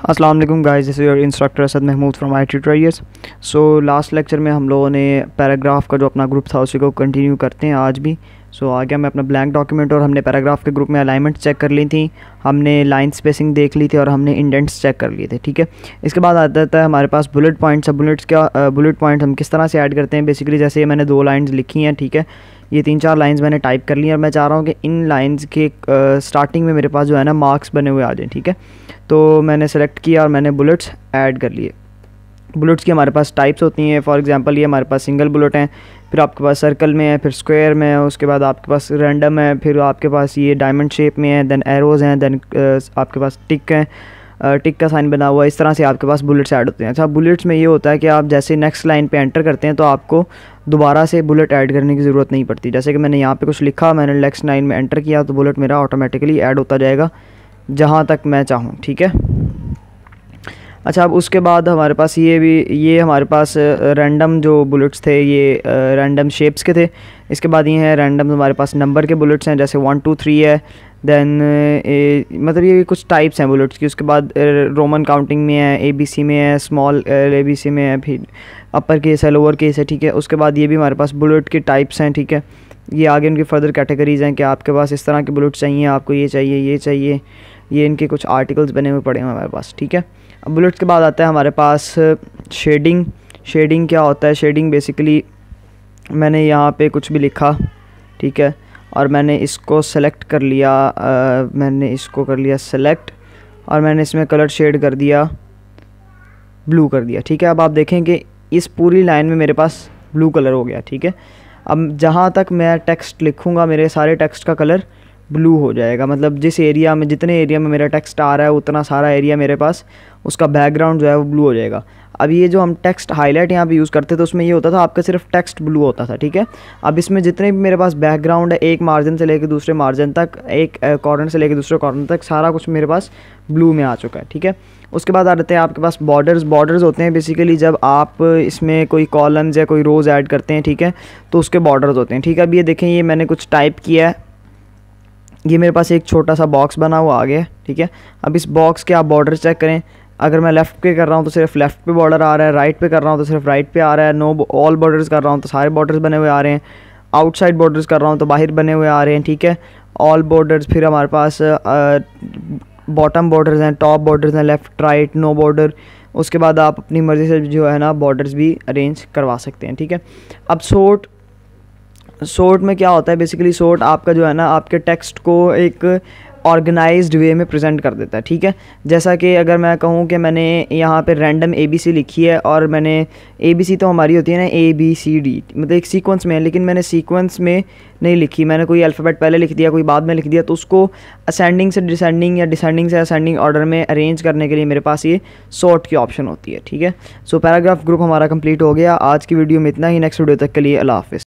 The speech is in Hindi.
अस्सलाम वालेकुम guys, this is your instructor Asad Mahmood from I tutorials. So last lecture में हम लोगों ने पैराग्राफ का जो अपना ग्रुप था उसी को कंटिन्यू करते हैं आज भी। आ गया मैं अपना ब्लैंक डॉक्यूमेंट और हमने पैराग्राफ के ग्रुप में अलाइनमेंट चेक कर ली थी, हमने लाइन स्पेसिंग देख ली थी और हमने इंडेंट्स चेक कर लिए थे। ठीक है, इसके बाद आता है हमारे पास बुलेट पॉइंट्स। अब बुलेट पॉइंट्स हम किस तरह से ऐड करते हैं। बेसिकली जैसे मैंने 2 लाइन्स लिखी हैं, ठीक है, ये 3-4 लाइंस मैंने टाइप कर ली हैं और मैं चाह रहा हूँ कि इन लाइंस के स्टार्टिंग में मेरे पास जो है ना मार्क्स बने हुए आ जाएँ। ठीक है, तो मैंने सेलेक्ट किया और मैंने बुलेट्स ऐड कर लिए। बुलेट्स की हमारे पास टाइप्स होती हैं। फॉर एग्जांपल ये हमारे पास सिंगल बुलेट हैं, फिर आपके पास सर्कल में है, फिर स्क्वायर में है, उसके बाद आपके पास रैंडम है, फिर आपके पास ये डायमंड शेप में है, देन एरोज़ हैं, देन आपके पास टिक हैं, टिक का साइन बना हुआ है। इस तरह से आपके पास बुलेट्स ऐड होते हैं। अच्छा, बुलेट्स में ये होता है कि आप जैसे नेक्स्ट लाइन पे एंटर करते हैं तो आपको दोबारा से बुलेट ऐड करने की ज़रूरत नहीं पड़ती। जैसे कि मैंने यहाँ पे कुछ लिखा, मैंने नेक्स्ट लाइन में एंटर किया तो बुलेट मेरा ऑटोमेटिकली ऐड होता जाएगा जहाँ तक मैं चाहूँ। ठीक है, अच्छा, अब उसके बाद हमारे पास ये हमारे पास रैंडम जो बुलेट्स थे ये रैंडम शेप्स के थे। इसके बाद ये हैं रैंडम हमारे पास नंबर के बुलेट्स हैं, जैसे 1 2 3 है। देन मतलब ये कुछ टाइप्स हैं बुलेट्स की। उसके बाद रोमन काउंटिंग में है, ABC में है, स्मॉल ABC में है, फिर अपर केस है, लोअर केस है। ठीक है, उसके बाद ये भी हमारे पास बुलेट के टाइप्स हैं। ठीक है, ये आगे उनकी फर्दर कैटेगरीज़ हैं कि आपके पास इस तरह के बुलेट्स चाहिए, आपको ये चाहिए, ये चाहिए, ये इनके कुछ आर्टिकल्स बने हुए पड़े हैं हमारे पास। ठीक है, अब बुलेट्स के बाद आता है हमारे पास शेडिंग। शेडिंग क्या होता है? शेडिंग बेसिकली मैंने यहाँ पे कुछ भी लिखा, ठीक है, और मैंने इसको सेलेक्ट कर लिया, मैंने इसको कर लिया सेलेक्ट और मैंने इसमें कलर शेड कर दिया, ब्लू कर दिया। ठीक है, अब आप देखें कि इस पूरी लाइन में मेरे पास ब्लू कलर हो गया। ठीक है, अब जहाँ तक मैं टेक्स्ट लिखूँगा मेरे सारे टेक्स्ट का कलर ब्लू हो जाएगा। मतलब जिस एरिया में, जितने एरिया में मेरा टेक्स्ट आ रहा है उतना सारा एरिया मेरे पास उसका बैकग्राउंड जो है वो ब्लू हो जाएगा। अब ये जो हम टेक्स्ट हाईलाइट यहाँ पे यूज़ करते थे उसमें ये होता था आपका सिर्फ टेक्स्ट ब्लू होता था। ठीक है, अब इसमें जितने भी मेरे पास बैकग्राउंड है, एक मार्जिन से लेकर दूसरे मार्जिन तक, एक कॉर्नर से लेकर दूसरे कॉर्नर तक, सारा कुछ मेरे पास ब्लू में आ चुका है। ठीक है, उसके बाद आ जाते हैं आपके पास बॉर्डर्स। बॉर्डर्स होते हैं बेसिकली जब आप इसमें कोई कॉलम्स या कोई रोज़ ऐड करते हैं, ठीक है, तो उसके बॉर्डर्स होते हैं। ठीक है, अब ये देखें, ये मैंने कुछ टाइप किया है, ये मेरे पास एक छोटा सा बॉक्स बना हुआ आ गया। ठीक है, अब इस बॉक्स के आप बॉर्डर चेक करें। अगर मैं लेफ़्ट पे कर रहा हूँ तो सिर्फ लेफ़्ट पे बॉर्डर आ रहा है, राइट पे कर रहा हूँ तो सिर्फ राइट पे आ रहा है, नो ऑल बॉर्डर्स कर रहा हूँ तो सारे बॉर्डर्स बने हुए आ रहे हैं, आउटसाइड बॉर्डर्स कर रहा हूँ तो बाहर बने हुए आ रहे हैं। ठीक है, ऑल बॉर्डर्स, फिर हमारे पास बॉटम बॉर्डर्स हैं, टॉप बॉर्डर्स हैं, लेफ़्ट राइट, नो बॉर्डर। उसके बाद आप अपनी मर्ज़ी से जो है ना बॉर्डर्स भी अरेंज करवा सकते हैं। ठीक है, अब सोर्ट में क्या होता है? बेसिकली सोर्ट आपका जो है ना आपके टेक्स्ट को एक ऑर्गेनाइज्ड वे में प्रेजेंट कर देता है। ठीक है, जैसा कि अगर मैं कहूँ कि मैंने यहाँ पे रैंडम ABC लिखी है और मैंने ABC तो हमारी होती है ना ABCD, मतलब एक सीक्वेंस में है, लेकिन मैंने सीक्वेंस में नहीं लिखी, मैंने कोई अल्फ़ाबेट पहले लिख दिया, कोई बाद में लिख दिया, तो उसको असेंडिंग से डिसेंडिंग या डिसेंडिंग से असेंडिंग ऑर्डर में अरेंज करने के लिए मेरे पास ये सॉर्ट की ऑप्शन होती है। ठीक है, सो पैराग्राफ ग्रुप हमारा कंप्लीट हो गया। आज की वीडियो में इतना ही। नेक्स्ट वीडियो तक के लिए अल्लाह हाफ़िज़।